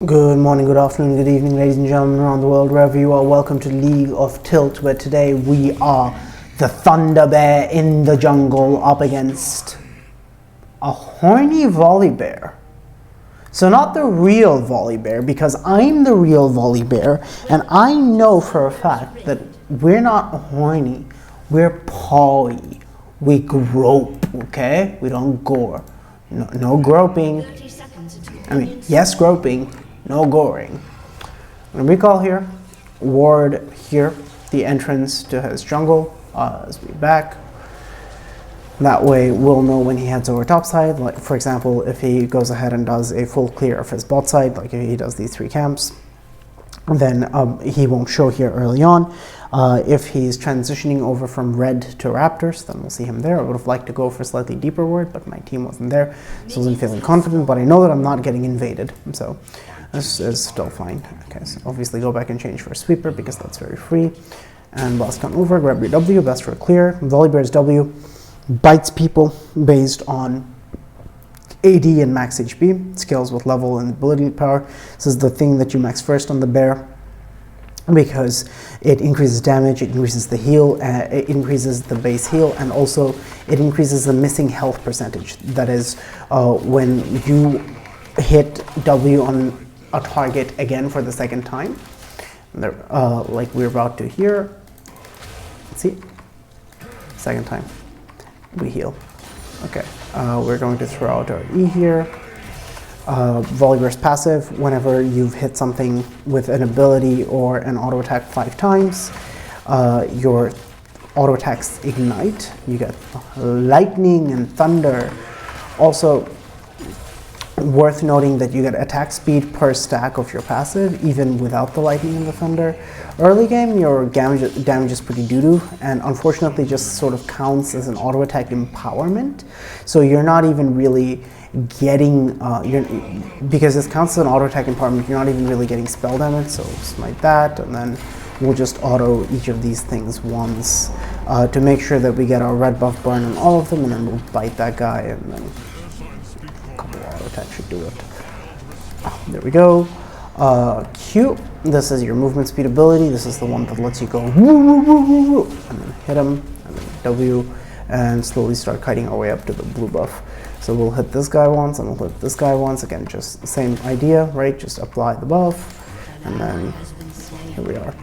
Good morning, good afternoon, good evening, ladies and gentlemen around the world, wherever you are. Welcome to League of Tilt, where today we are the Thunder Bear in the jungle up against a horny Volibear. So not the real Volibear, because I'm the real Volibear, and I know for a fact that we're not horny, we're poly. We grope, okay? We don't gore. No groping. I mean, yes groping, no goring. I'm gonna recall here, ward here, the entrance to his jungle as we back. That way we'll know when he heads over topside. Like for example, if he goes ahead and does a full clear of his bot side, like if he does these 3 camps, then he won't show here early on. If he's transitioning over from red to raptors, then we'll see him there. I would have liked to go for slightly deeper ward, but my team wasn't there, so I wasn't feeling confident, but I know that I'm not getting invaded, so this is still fine. Okay, so obviously go back and change for a sweeper, because that's very free. And blast come over, grab your W, best for a clear. Volibear's W bites people based on AD and max HP, scales with level and ability power. This is the thing that you max first on the bear, because it increases damage, it increases the heal, it increases the base heal, and also it increases the missing health percentage. That is, when you hit W on a target again for the second time, like we're about to here, see, second time, we heal. Okay, we're going to throw out our E here. Volibear's passive, whenever you've hit something with an ability or an auto attack 5 times, your auto attacks ignite. You get lightning and thunder. Also, worth noting that you get attack speed per stack of your passive, even without the lightning and the thunder. Early game, your damage is pretty doo-doo, and unfortunately just sort of counts as an auto attack empowerment. So you're not even really getting, because this counts as an auto attack empowerment, you're not even really getting spell damage, so smite that, and then we'll just auto each of these things once to make sure that we get our red buff burn on all of them, and then we'll bite that guy, and then a couple auto attacks should do it. There we go. Q, this is your movement speed ability. This is the one that lets you go woo, woo, woo, woo, woo, and then hit him, and then W, and slowly start kiting our way up to the blue buff. So we'll hit this guy once, and we'll hit this guy once. Again, just the same idea, right? Just apply the buff, and then here we are.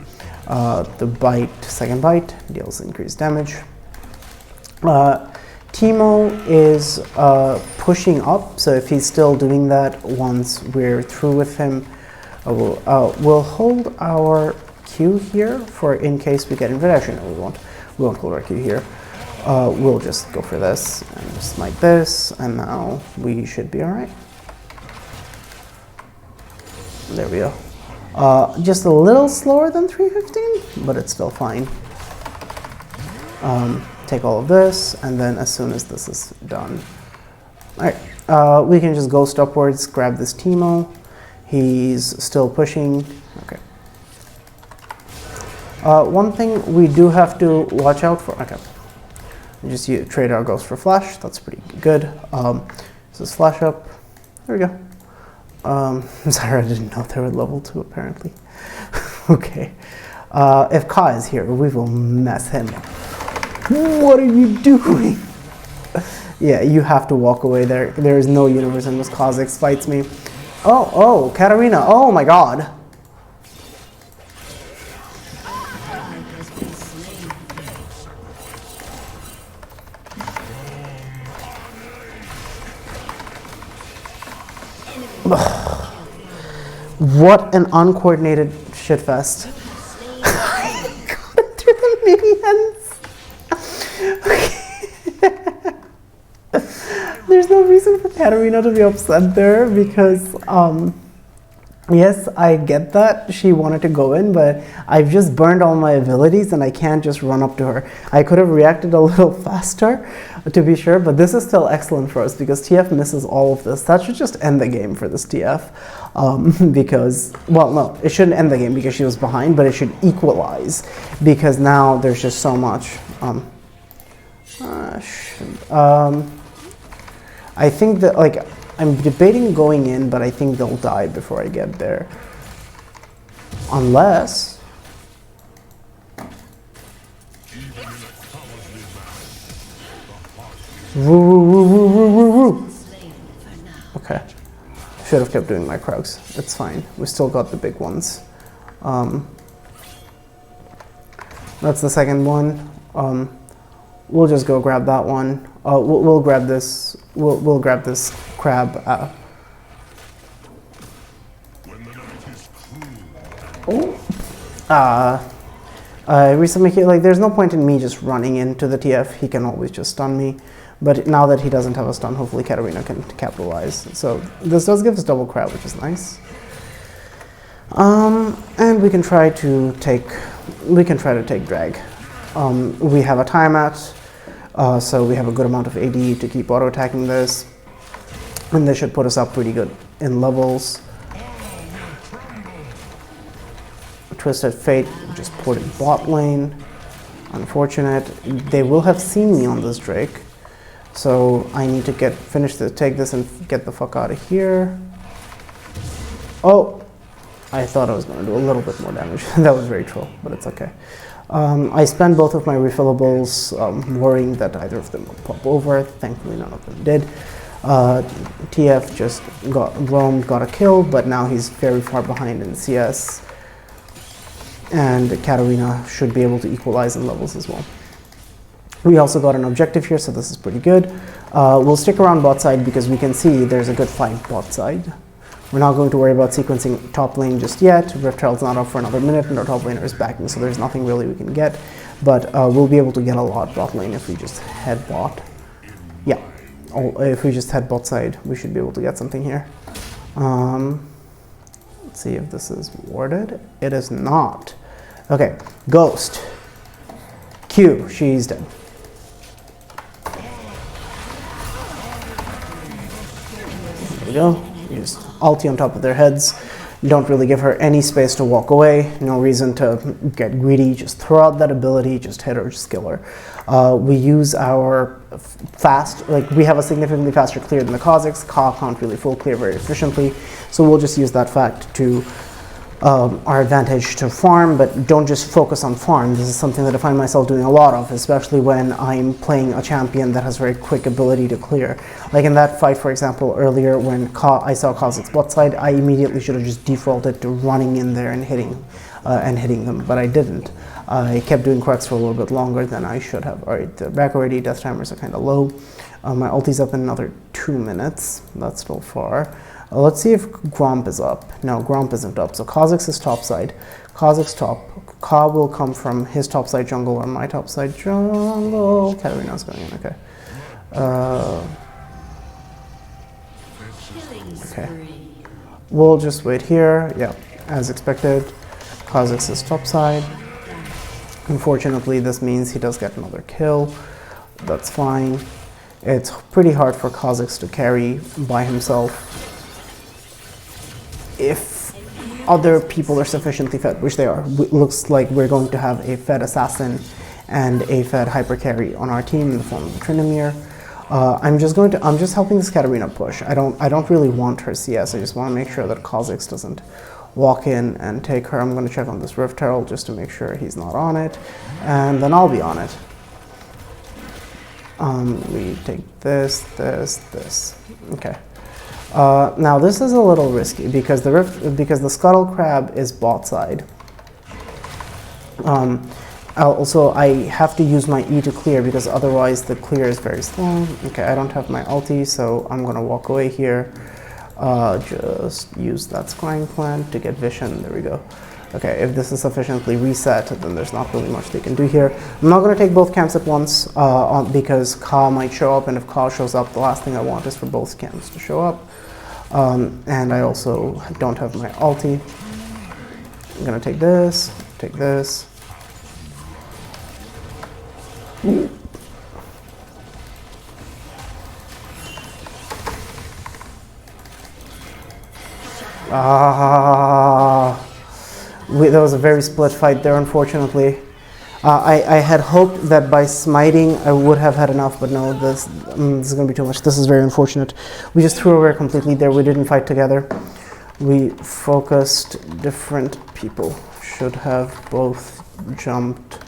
The bite, second bite, deals increased damage. Teemo is pushing up, so if he's still doing that once we're through with him, we'll hold our Q here for in case we get invaded. Actually, no, we won't hold our Q here. We'll just go for this and just smite this, and now we should be alright. There we go. Just a little slower than 315, but it's still fine. Take all of this, and then as soon as this is done, alright, we can just ghost upwards, grab this Teemo. He's still pushing. Okay. One thing we do have to watch out for. Okay. Just trade our ghost for flash. That's pretty good. This is flash up. There we go. Sorry, I didn't know they were level 2 apparently. Okay. If Ka is here, we will mess him up. What are you doing? Yeah, you have to walk away there. There is no universe in which Kha'Zix fights me. Oh, Katarina. Oh my god. What an uncoordinated shitfest. I got it through the minions. Okay. There's no reason for Katarina to be upset there, because yes, I get that she wanted to go in, but I've just burned all my abilities and I can't just run up to her. I could have reacted a little faster, to be sure, but this is still excellent for us because TF misses all of this. That should just end the game for this TF. Because, well, no, it shouldn't end the game because she was behind, but it should equalize because now there's just so much. I think that, like, I'm debating going in, but I think they'll die before I get there. Unless... Okay. Should have kept doing my Krugs. It's fine. We still got the big ones. That's the second one. We'll just go grab that one. We'll grab this. We'll grab this crab. Recently, like, there's no point in me just running into the TF. He can always just stun me. But now that he doesn't have a stun, hopefully Katarina can capitalize. So this does give us double crab, which is nice. And we can try to take drag. We have a timeout, so we have a good amount of AD to keep auto attacking this, and this should put us up pretty good in levels. Twisted Fate just put in bot lane. Unfortunate. They will have seen me on this Drake. So I need to take this and get the fuck out of here. Oh, I thought I was going to do a little bit more damage. That was very troll, but it's okay. I spent both of my refillables worrying that either of them would pop over. Thankfully, none of them did. TF just got a kill, but now he's very far behind in CS. And Katarina should be able to equalize in levels as well. We also got an objective here, so this is pretty good. We'll stick around bot side because we can see there's a good fight bot side. We're not going to worry about sequencing top lane just yet. Riftal's not up for another minute, and our top laner is backing, so there's nothing really we can get. But we'll be able to get a lot bot lane if we just head bot. Yeah, if we just head bot side, we should be able to get something here. Let's see if this is warded. It is not. Okay, Ghost. Q, she's dead. There we go. Just ulti on top of their heads. Don't really give her any space to walk away. No reason to get greedy. Just throw out that ability. Just hit her. Just kill her. We use our we have a significantly faster clear than the Kazakhs. Ka can't really full clear very efficiently. So we'll just use that fact to our advantage to farm, but don't just focus on farm. This is something that I find myself doing a lot of, especially when I'm playing a champion that has very quick ability to clear. Like in that fight, for example, earlier when I saw Kazakh's bot side, I immediately should have just defaulted to running in there and hitting them, but I didn't. I kept doing Krugs for a little bit longer than I should have. Alright, the back already, death timers are kind of low. My ulti's up in another 2 minutes. That's still far. Let's see if Gromp is up. No, Gromp isn't up. So Kazakh's is top side. Kazakh's top. Ka will come from his top side jungle or my top side jungle. Katarina's going in, okay. Okay. We'll just wait here. Yeah, as expected. Kazakh's is top side. Unfortunately, this means he does get another kill. That's fine. It's pretty hard for Kazakh's to carry by himself if other people are sufficiently fed, which they are. It looks like we're going to have a fed assassin and a fed hyper carry on our team in the form of Tryndamere. I'm just helping this Katarina push. I don't really want her CS. I just want to make sure that Kazakh's doesn't walk in and take her. I'm going to check on this Rift Herald just to make sure he's not on it, and then I'll be on it. We take this. Okay. Now this is a little risky because the Scuttle Crab is bot side. Also, I have to use my E to clear because otherwise the clear is very slow. Okay, I don't have my ulti, so I'm gonna walk away here. Just use that Scrying Plant to get vision. There we go. Okay, if this is sufficiently reset, then there's not really much they can do here. I'm not going to take both camps at once because Ka might show up, and if Ka shows up, the last thing I want is for both camps to show up. And I also don't have my ulti. I'm going to take this. There was a very split fight there, unfortunately. I had hoped that by smiting I would have had enough, but no, this is going to be too much. This is very unfortunate. We just threw away completely there. We didn't fight together. We focused different people. Should have both jumped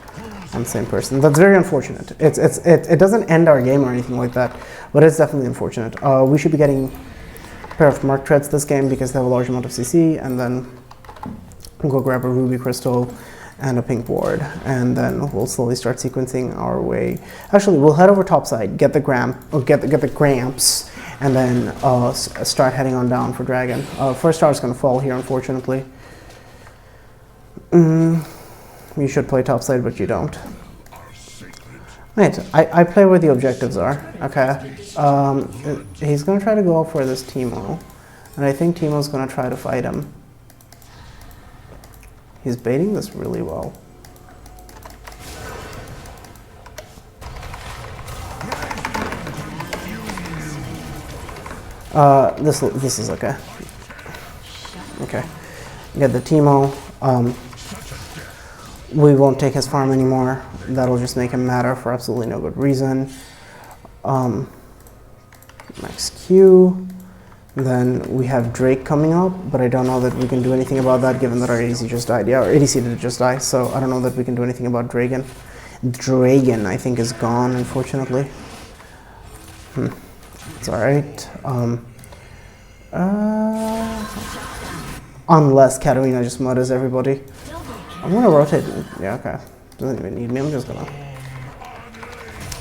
on the same person. That's very unfortunate. It doesn't end our game or anything like that, but it's definitely unfortunate. We should be getting a pair of Mark Treads this game because they have a large amount of CC, and then we'll go grab a Ruby Crystal and a pink ward, and then we'll slowly start sequencing our way. Actually, we'll head over topside, get the Gramps, and then start heading on down for Dragon. First star is going to fall here, unfortunately. You should play topside, but you don't. Wait, I play where the objectives are. Okay. He's going to try to go for this Teemo, and I think Teemo's going to try to fight him. He's baiting this really well. This is okay. Okay. Get the Teemo. We won't take his farm anymore. That'll just make him matter for absolutely no good reason. Max Q. Then we have Drake coming up, but I don't know that we can do anything about that given that our ADC just died. Yeah, our ADC did just die, so I don't know that we can do anything about Dragon. Dragon, I think, is gone, unfortunately. It's alright. Unless Katarina just mutters everybody. I'm gonna rotate. Yeah, okay. Doesn't even need me, I'm just gonna...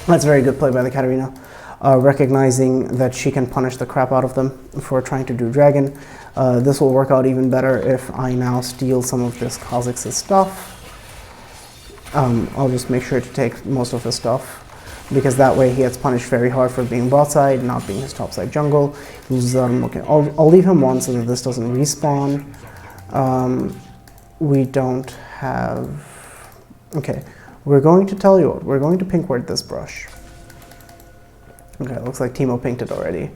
That's a very good play by the Katarina. Recognizing that she can punish the crap out of them for trying to do Dragon. This will work out even better if I now steal some of this Kha'Zix's stuff. I'll just make sure to take most of his stuff, because that way he gets punished very hard for being bot side, not being his top side jungle. Okay, I'll leave him one so that this doesn't respawn. We don't have... Okay, we're going to tell you what, we're going to pink ward this brush. Okay, it looks like Teemo pinked it already.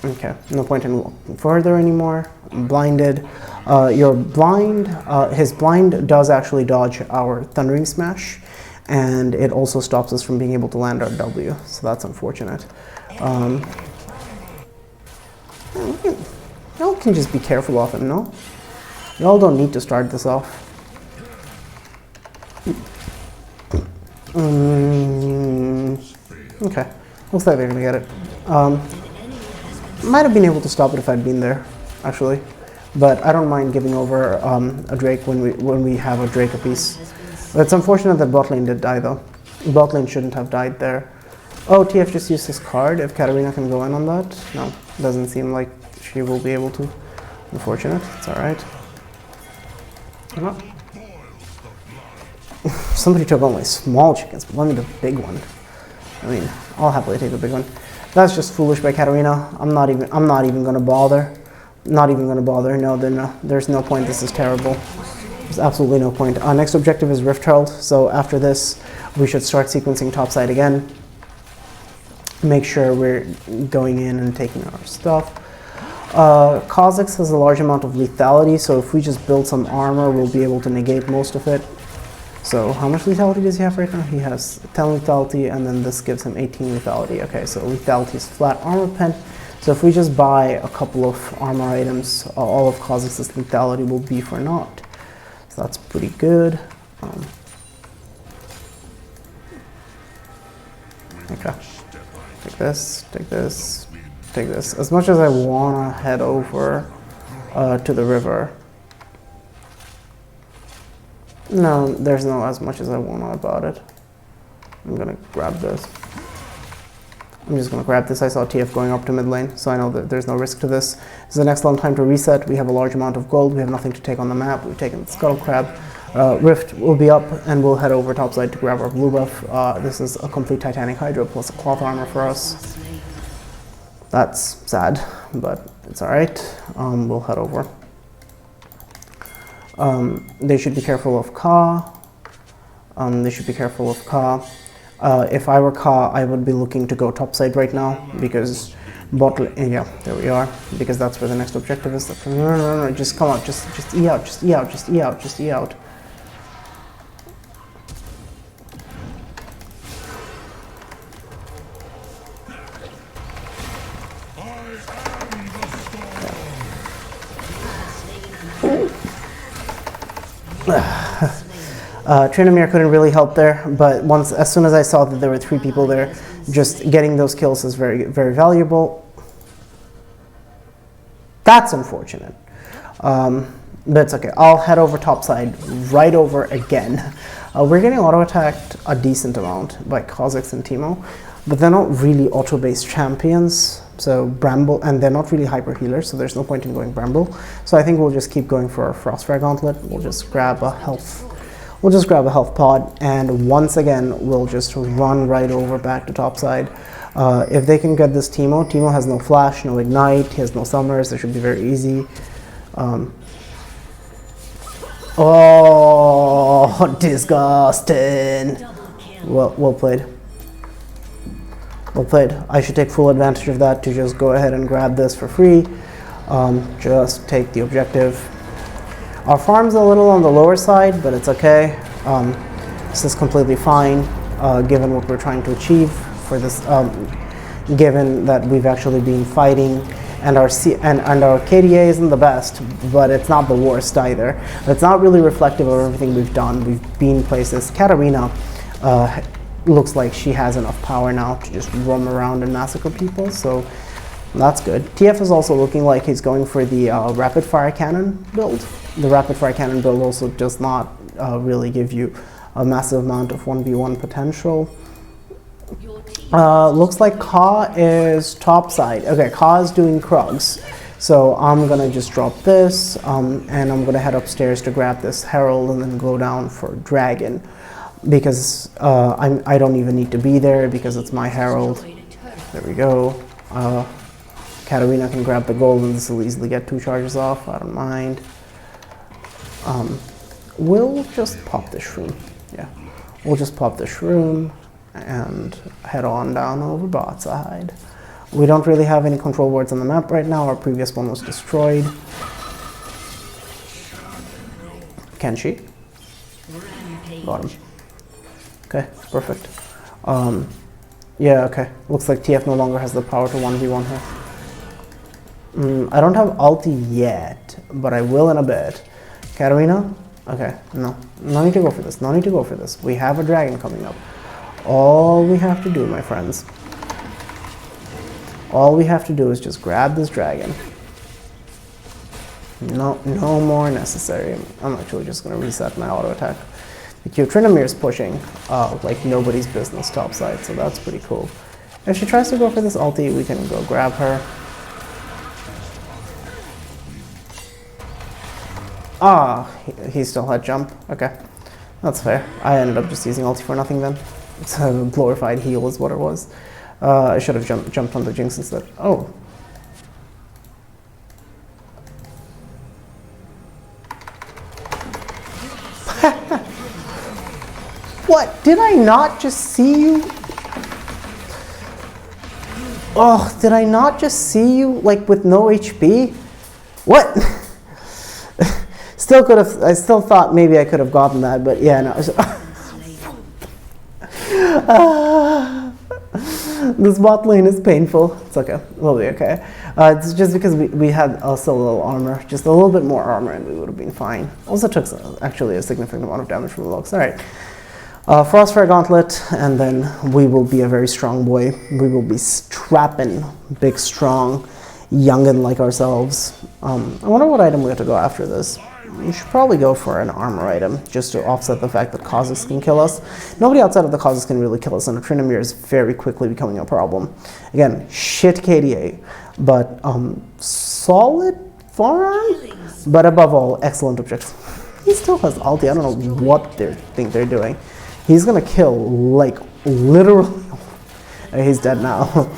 Okay, no point in walking further anymore. Blinded. Your blind, his blind does actually dodge our Thundering Smash, and it also stops us from being able to land our W, so that's unfortunate. Y'all can just be careful of him, no? Y'all don't need to start this off. Okay, looks like they're gonna get it. Might have been able to stop it if I'd been there, actually, but I don't mind giving over a Drake when we have a Drake apiece. But it's unfortunate that bot lane did die though. Bot lane shouldn't have died there. Oh, TF just used his card. If Katarina can go in on that, no, doesn't seem like she will be able to. Unfortunate. It's all right. Somebody took all my small chickens, but let me the big one. I mean, I'll happily take the big one. That's just foolish by Katarina. I'm not even gonna bother. Not even gonna bother. No, there's no point. This is terrible. There's absolutely no point. Our next objective is Rift Herald. So after this, we should start sequencing topside again. Make sure we're going in and taking our stuff. Kha'Zix has a large amount of lethality, so if we just build some armor, we'll be able to negate most of it. So how much lethality does he have right now? He has 10 lethality, and then this gives him 18 lethality. Okay, so lethality is flat armor pen. So if we just buy a couple of armor items, all of Kha'Zix's lethality will be for naught. So that's pretty good. Okay, take this, take this, take this. As much as I wanna head over to the river, no, there's no as much as I want about it. I'm gonna grab this. I'm just gonna grab this. I saw TF going up to mid lane, so I know that there's no risk to this. This is an excellent time to reset. We have a large amount of gold. We have nothing to take on the map. We've taken the Scuttle Crab. Rift will be up, and we'll head over topside to grab our blue buff. This is a complete Titanic Hydra plus a cloth armor for us. That's sad, but it's alright. We'll head over. They should be careful of Ka. They should be careful of Ka. If I were Ka, I would be looking to go topside right now, because Bottle, yeah, there we are, because that's where the next objective is. No, just come on, just E out, just E out, just E out, just E out. Tryndamere couldn't really help there, but as soon as I saw that there were 3 people there, just getting those kills is very, very valuable. That's unfortunate, but it's okay. I'll head over topside, right over again. We're getting auto-attacked a decent amount by Kha'Zix and Teemo, but they're not really auto-based champions, so Bramble, and they're not really hyper healers, so there's no point in going Bramble. So I think we'll just keep going for our Frostfire Gauntlet. We'll just grab a health pod, and once again, we'll just run right over back to topside. If they can get this Teemo has no flash, no ignite, he has no summers, that should be very easy. Oh, disgusting. Well played. Well played. I should take full advantage of that to just go ahead and grab this for free. Just take the objective. Our farm's a little on the lower side, but it's okay. This is completely fine, given what we're trying to achieve for this, given that we've actually been fighting, and our KDA isn't the best, but it's not the worst either. It's not really reflective of everything we've done. We've been places. Katarina looks like she has enough power now to just roam around and massacre people, so that's good. TF is also looking like he's going for the rapid fire cannon build. The rapid fire cannon build also does not really give you a massive amount of 1v1 potential. Looks like Ka is topside. Okay, Ka is doing Krugs. So I'm gonna just drop this, and I'm gonna head upstairs to grab this Herald and then go down for Dragon. Because I don't even need to be there because it's my Herald. There we go. Katarina can grab the gold and this will easily get 2 charges off, I don't mind. We'll just pop the shroom. Yeah, we'll just pop the shroom and head on down over bot side. We don't really have any control wards on the map right now. Our previous one was destroyed. Can she? Got him. Okay, perfect. Yeah, okay. Looks like TF no longer has the power to 1v1 her. I don't have ulti yet, but I will in a bit. Katarina? Okay, no need to go for this, no need to go for this. We have a dragon coming up. All we have to do, my friends, all we have to do is just grab this dragon. No more necessary. I'm actually just going to reset my auto attack. The Tryndamere is pushing like nobody's business topside, so that's pretty cool. If she tries to go for this ulti, we can go grab her. Ah, he still had jump. Okay, that's fair. I ended up just using ulti for nothing then. It's a glorified heal is what it was. I should have jumped on the Jinx instead. Oh. What? Did I not just see you? Oh, did I not just see you, like, with no HP? What? Still could have, I still thought maybe I could have gotten that, but yeah, no. This bot lane is painful. It's okay. We'll be okay. It's just because we had also a little armor, just a little bit more armor, and we would have been fine. Also took actually a significant amount of damage from the looks. All right. Frostfire Gauntlet, and then we will be a very strong boy. We will be strapping, big, strong, youngin' like ourselves. I wonder what item we have to go after this. We should probably go for an armor item, just to offset the fact that Kha'Zix can kill us. Nobody outside of the Kha'Zix can really kill us, and Tryndamere is very quickly becoming a problem. Again, shit KDA, but solid farm, but above all, excellent objectives. He still has ulti. I don't know what they think they're doing. He's gonna kill, like, literally. He's dead now.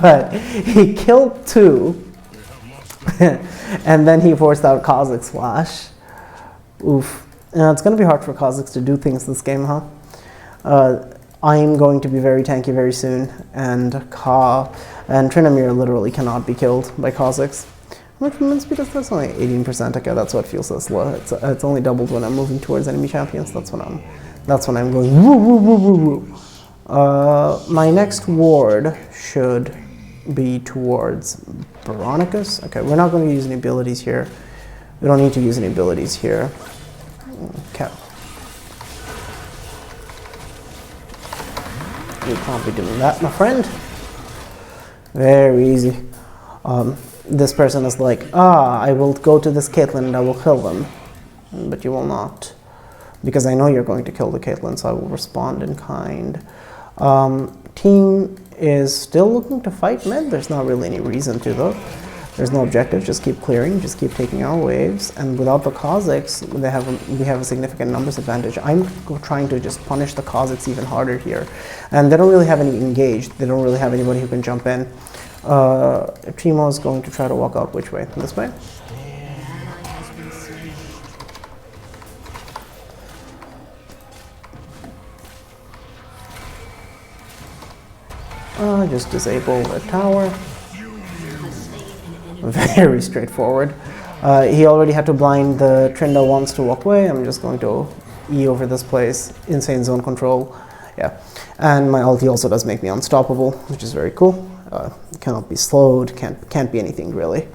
But he killed 2. And then he forced out Kha'Zix flash. Oof. It's gonna be hard for Kha'Zix to do things this game, huh? I'm going to be very tanky very soon, and Tryndamere literally cannot be killed by Kha'Zix. Which means because that's only 18%. Okay, that's what feels so slow. It's only doubled when I'm moving towards enemy champions. That's when I'm going woo woo woo woo woo. My next ward should be towards Veronicus. Okay, we're not going to use any abilities here. We don't need to use any abilities here. Okay. You can't be doing that, my friend. Very easy. This person is like, I will go to this Caitlyn and I will kill them. But you will not. Because I know you're going to kill the Caitlyn, so I will respond in kind. Team is still looking to fight mid. There's not really any reason to, though. There's no objective. Just keep clearing. Just keep taking our waves. And without the Kha'Zix, we have a significant numbers advantage. I'm trying to just punish the Kha'Zix even harder here. And they don't really have any engaged. They don't really have anybody who can jump in. Teemo is going to try to walk out which way? This way? Just disable the tower. Very straightforward. He already had to blind the Trinda once to walk away. I'm just going to E over this place. Insane zone control. Yeah. And my ulti also does make me unstoppable, which is very cool. Cannot be slowed, can't be anything really.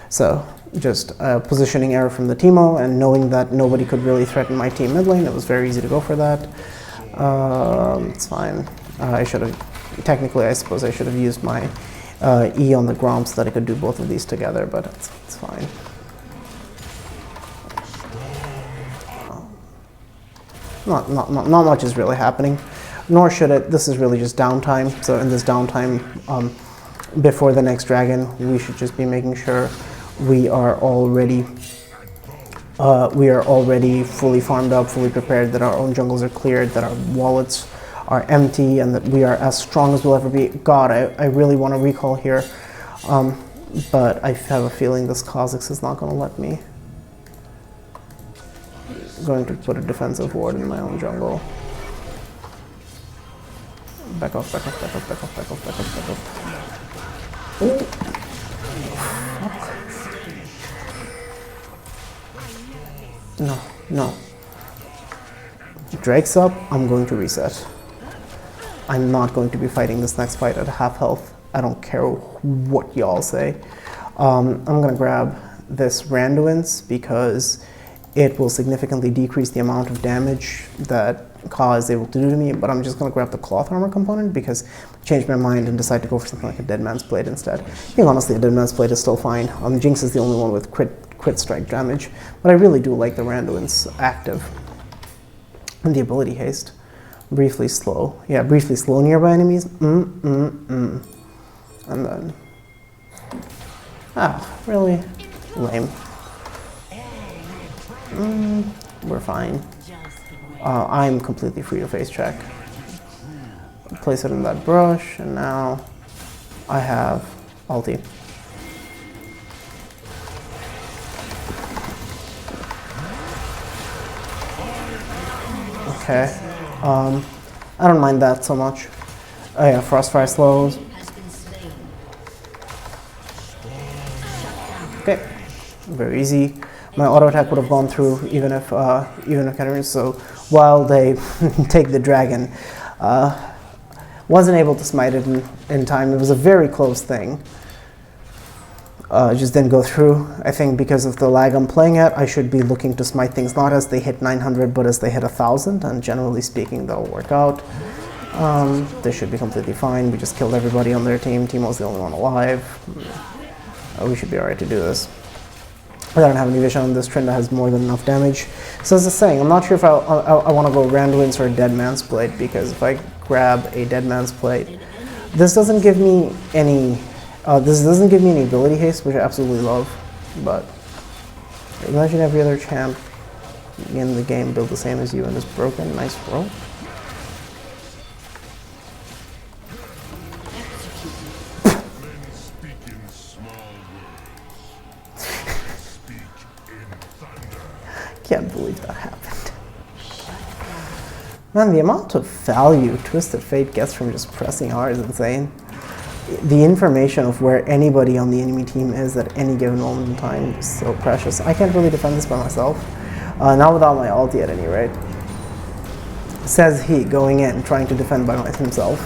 So just a positioning error from the Teemo, and knowing that nobody could really threaten my team mid lane, it was very easy to go for that. It's fine. I should have, technically I suppose I should have used my E on the Grom so that I could do both of these together, but it's fine. Not much is really happening, nor should it. This is really just downtime. So in this downtime, before the next dragon, we should just be making sure we are already fully farmed up, fully prepared, that our own jungles are cleared, that our wallets are empty, and that we are as strong as we'll ever be. God, I really want to recall here, but I have a feeling this Kha'Zix is not going to let me. I'm going to put a defensive ward in my own jungle. Back off, back off, back off, back off, back off, back off, back off. Ooh. Fuck. No, no. Drake's up, I'm going to reset. I'm not going to be fighting this next fight at half health. I don't care what y'all say. I'm going to grab this Randuin's because it will significantly decrease the amount of damage that Ka is able to do to me, but I'm just going to grab the cloth armor component because I changed my mind and decided to go for something like a Dead Man's Blade instead. I think honestly a Dead Man's Blade is still fine. Jinx is the only one with crit strike damage, but I really do like the Randuin's active. And the ability haste. Briefly slow. Yeah, briefly slow nearby enemies. And then... really? Lame. We're fine. I'm completely free to face check. Place it in that brush, and now I have ulti. Okay. I don't mind that so much. Oh yeah, Frostfire slows. Okay, very easy. My auto attack would have gone through even if Kenner. So while they take the dragon, wasn't able to smite it in time. It was a very close thing. Just didn't go through. I think because of the lag I'm playing at, I should be looking to smite things not as they hit 900, but as they hit 1,000. And generally speaking, that'll work out. They should be completely fine. We just killed everybody on their team. Teemo's the only one alive. We should be alright to do this. I don't have any vision on this. Trinda has more than enough damage. So as I was saying, I'm not sure if I want to go Randuin's or Dead Man's Blade, because if I grab a Dead Man's Blade, this doesn't give me any ability haste, which I absolutely love. But imagine every other champ in the game build the same as you in this broken, nice world. Can't believe that happened. Man, the amount of value Twisted Fate gets from just pressing R is insane. The information of where anybody on the enemy team is at any given moment in time is so precious. I can't really defend this by myself. Not without my ulti at any rate. Says he, going in, trying to defend by himself.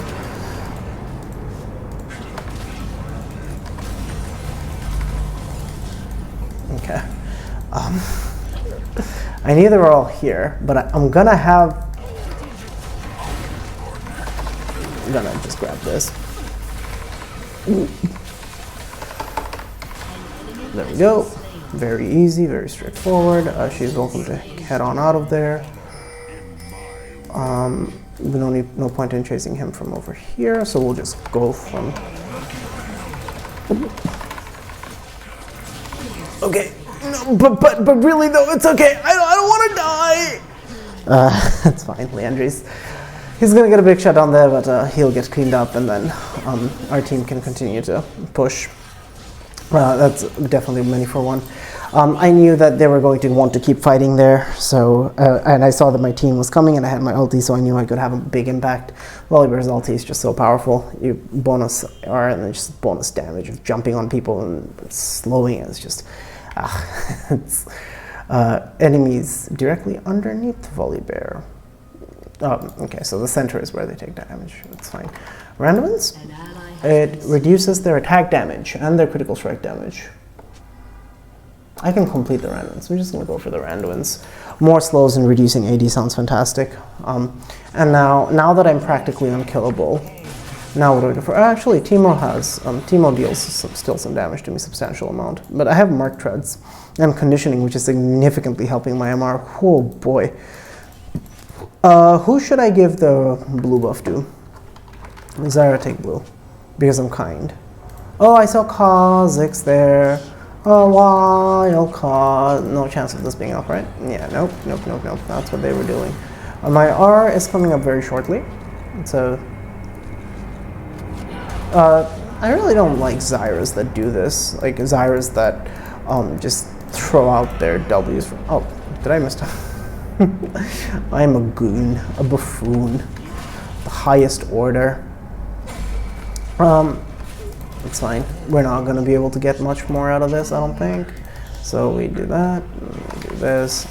Okay. I knew they were all here, but I'm gonna just grab this. Ooh. There we go. Very easy, very straightforward. She's welcome to head on out of there. No point in chasing him from over here, so we'll just go from... Okay, no, but really though, it's okay. I don't want to die. It's fine, Leandri's. He's gonna get a big shot down there, but he'll get cleaned up, and then our team can continue to push. That's definitely many for one. I knew that they were going to want to keep fighting there, so and I saw that my team was coming, and I had my ulti, so I knew I could have a big impact. Volibear's ulti is just so powerful. You bonus R and then just bonus damage of jumping on people and slowing. It's just it's enemies directly underneath Volibear. Okay, so the center is where they take damage. It's fine. Randomins? It reduces their attack damage and their critical strike damage. I can complete the randomins. I'm just going to go for the randomins. More slows and reducing AD sounds fantastic. And now that I'm practically unkillable, now what do I go for? Actually, Teemo deals still some damage to me, substantial amount. But I have Mark Treads and Conditioning, which is significantly helping my MR. Oh boy. Who should I give the blue buff to? Zyra take blue, because I'm kind. Oh, I saw Kha'Zix there. Oh, wild card. No chance of this being up, right? Yeah, nope. That's what they were doing. My R is coming up very shortly, so... I really don't like Zyras that do this. Like, Zyras that just throw out their W's from... Oh, did I miss time? I'm a goon, a buffoon, the highest order. It's fine. We're not going to be able to get much more out of this, I don't think. So we do that, we do this.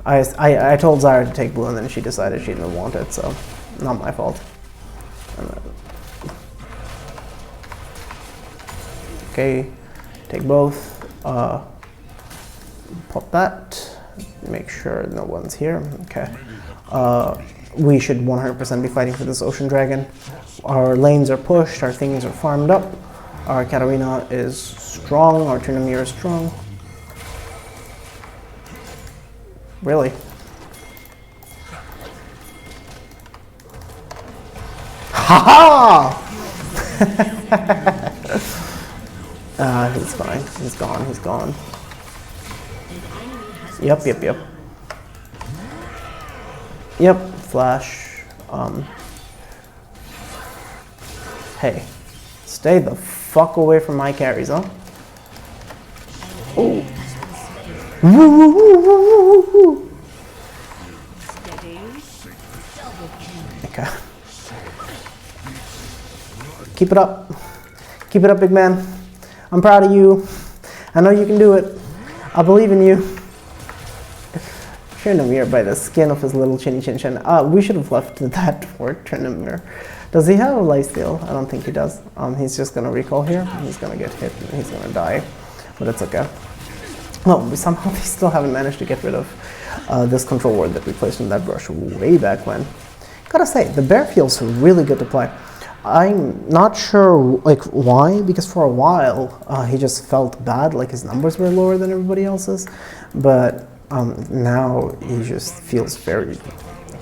I told Zyra to take blue, and then she decided she didn't want it, so not my fault. Okay, take both. Pop that. Make sure no one's here. Okay. We should 100% be fighting for this Ocean Dragon. Our lanes are pushed, our things are farmed up. Our Katarina is strong, our Tryndamere is strong. Really? Ha ha! He's fine. He's gone. Yep. Yep, flash. Hey, stay the fuck away from my carries, huh? Oh. Woo. Okay. Keep it up. Keep it up, big man. I'm proud of you. I know you can do it. I believe in you. Tryndamere by the skin of his little chinny chin chin. We should have left that for Tryndamere. Does he have a lifesteal? I don't think he does. He's just gonna recall here. He's gonna get hit and he's gonna die. But it's okay. Well, somehow they still haven't managed to get rid of this control ward that we placed in that brush way back when. Gotta say, the bear feels really good to play. I'm not sure like why, because for a while he just felt bad, like his numbers were lower than everybody else's. But now he just feels very,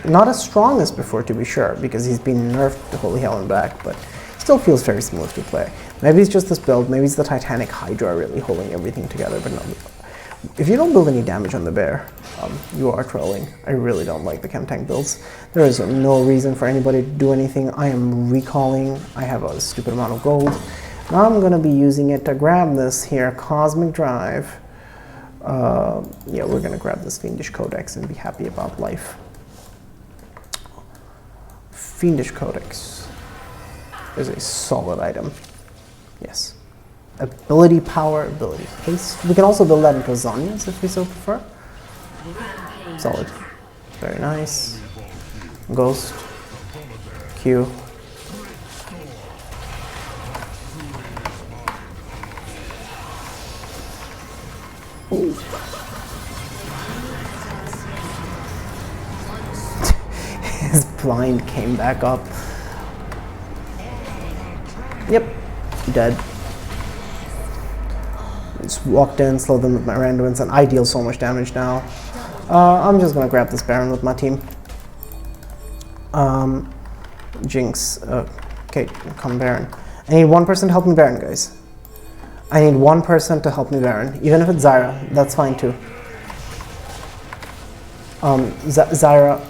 not as strong as before to be sure, because he's been nerfed to holy hell and back, but still feels very smooth to play. Maybe it's just this build, maybe it's the Titanic Hydra really holding everything together, but no. If you don't build any damage on the bear, you are trolling. I really don't like the chem tank builds. There is no reason for anybody to do anything. I am recalling. I have a stupid amount of gold. Now I'm going to be using it to grab this here, Cosmic Drive. Yeah, we're going to grab this Fiendish Codex and be happy about life. Fiendish Codex is a solid item. Yes. Ability power, ability haste. We can also build that into Zhonya's if we so prefer. Solid. Very nice. Ghost. Q. Ooh. His blind came back up. Yep, dead. Just walked in, slowed them with my randomness, and I deal so much damage now. I'm just gonna grab this Baron with my team. Jinx. Okay, come Baron. I need one person to help me Baron, guys. I need one person to help me Baron. Even if it's Zyra, that's fine too. Zyra.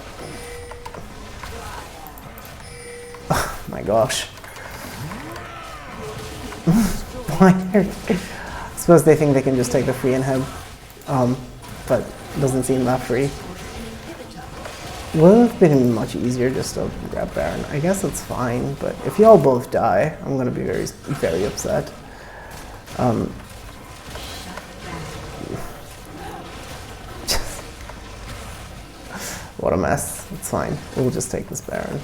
Oh my gosh. Why? I suppose they think they can just take the free inhib, but it doesn't seem that free. Would have been much easier just to grab Baron. I guess it's fine, but if y'all both die, I'm gonna be very, very upset. What a mess. It's fine. We'll just take this Baron.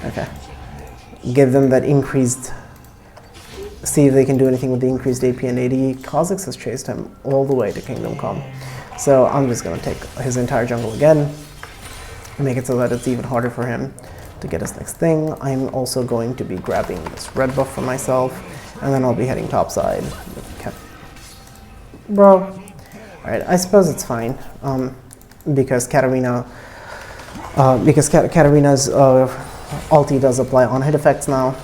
Okay. Give them that increased... See if they can do anything with the increased AP and AD. Kha'Zix has chased him all the way to Kingdom Come. So I'm just going to take his entire jungle again. Make it so that it's even harder for him to get his next thing. I'm also going to be grabbing this red buff for myself. And then I'll be heading topside. Bro. Alright, I suppose it's fine. Because Katarina's ulti does apply on-hit effects now,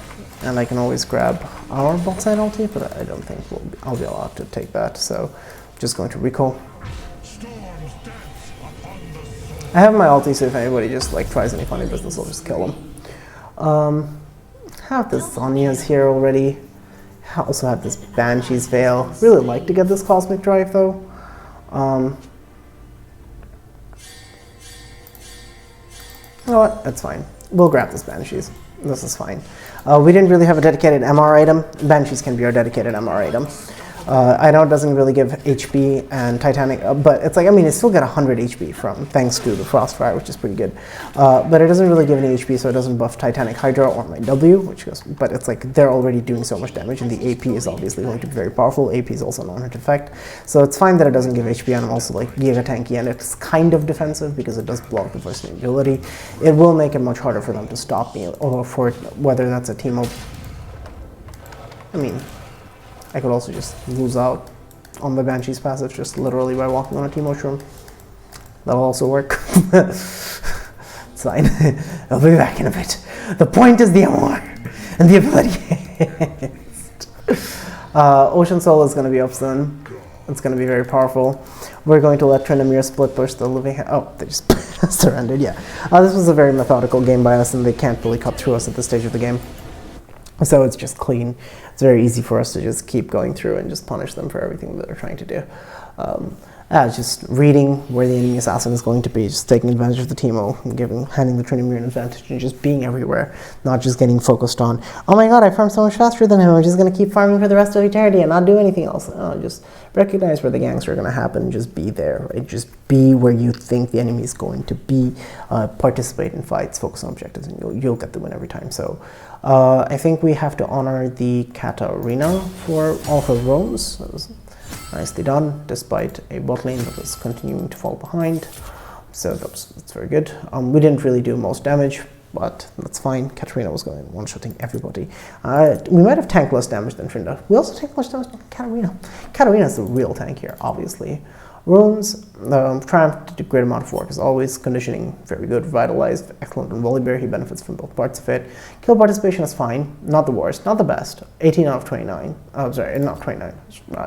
and I can always grab our bot side ulti, but I don't think I'll be allowed to take that, so I'm just going to recall. I have my ulti, so if anybody just like tries any funny business, I'll just kill them. Have the Zhonya's here already. I also have this Banshee's Veil. Really like to get this Cosmic Drive though. You know what? That's fine. We'll grab this Banshees. This is fine. We didn't really have a dedicated MR item. Banshees can be our dedicated MR item. I know it doesn't really give HP and Titanic, but it's like, I mean, it still get 100 HP thanks to the Frostfire, which is pretty good. But it doesn't really give any HP, so it doesn't buff Titanic Hydra or my W, but it's like they're already doing so much damage, and the AP is obviously going to be very powerful. AP is also an on-hit effect, so it's fine that it doesn't give HP, and I'm also like giga tanky, and it's kind of defensive because it does block the first ability. It will make it much harder for them to stop me, or for whether that's a team of... I mean... I could also just lose out on the Banshee's passive just literally by walking on a Teemo Shroom. That'll also work. It's fine. I'll be back in a bit. The point is the MR and the ability. Ocean Soul is going to be up soon. It's going to be very powerful. We're going to let Tryndamere split push the living... Oh, they just surrendered, yeah. This was a very methodical game by us, and they can't really cut through us at this stage of the game. So it's just clean. It's very easy for us to just keep going through and just punish them for everything that they're trying to do. Just reading where the enemy assassin is going to be, just taking advantage of the Teemo, handing the Tryndamere an advantage, and just being everywhere, not just getting focused on, oh my god, I farmed so much faster than him, I'm just going to keep farming for the rest of eternity and not do anything else. Just recognize where the ganks are going to happen, just be there, right? Just be where you think the enemy is going to be, participate in fights, focus on objectives, and you'll get the win every time. So I think we have to honor the Katarina for all her roams. That was nicely done, despite a bot lane that was continuing to fall behind. So that's very good. We didn't really do most damage, but that's fine. Katarina was going one-shotting everybody. We might have tanked less damage than Trinda. We also take less damage than Katarina. Katarina is the real tank here, obviously. Runes, Triumph did a great amount of work as always. Conditioning, very good. Revitalized, excellent on Volibear. He benefits from both parts of it. Kill participation is fine. Not the worst, not the best. 18 out of 29. Oh, sorry, not 29.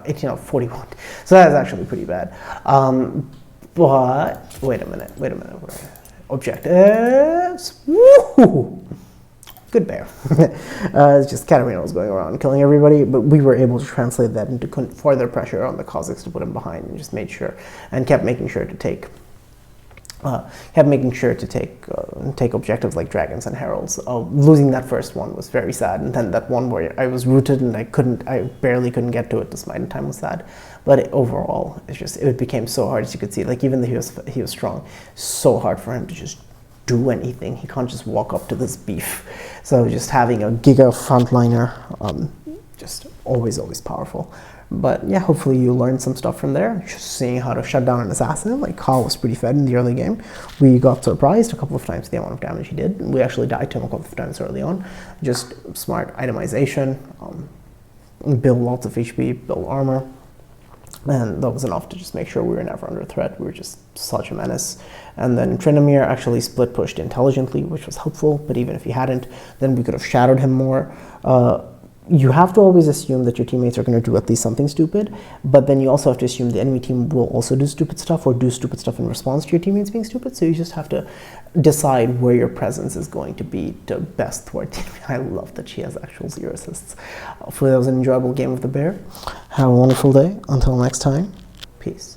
18 out of 41. So that is actually pretty bad. But, wait a minute. Objectives. Woo! Good bear. It's just Katarina was going around killing everybody, but we were able to translate that into further pressure on the Kha'Zix to put him behind, and just made sure, and kept making sure to take Kept making sure to take objectives like dragons and heralds. Losing that first one was very sad, and then that one where I was rooted and I barely couldn't get to it. The smite time was sad, but overall, it became so hard, as you could see. Like, even though he was strong, so hard for him to just do anything. He can't just walk up to this beef. So just having a giga frontliner, just always powerful. But yeah, hopefully you learned some stuff from there. Just seeing how to shut down an assassin. Like, Carl was pretty fed in the early game. We got surprised a couple of times the amount of damage he did. We actually died to him a couple of times early on. Just smart itemization, build lots of HP, build armor. And that was enough to just make sure we were never under threat. We were just such a menace. And then Tryndamere actually split pushed intelligently, which was helpful. But even if he hadn't, then we could have shadowed him more. You have to always assume that your teammates are going to do at least something stupid, but then you also have to assume the enemy team will also do stupid stuff or do stupid stuff in response to your teammates being stupid. So you just have to decide where your presence is going to be to best thwart the enemy. I love that she has actual 0 assists. Hopefully that was an enjoyable game of the bear. Have a wonderful day. Until next time, peace.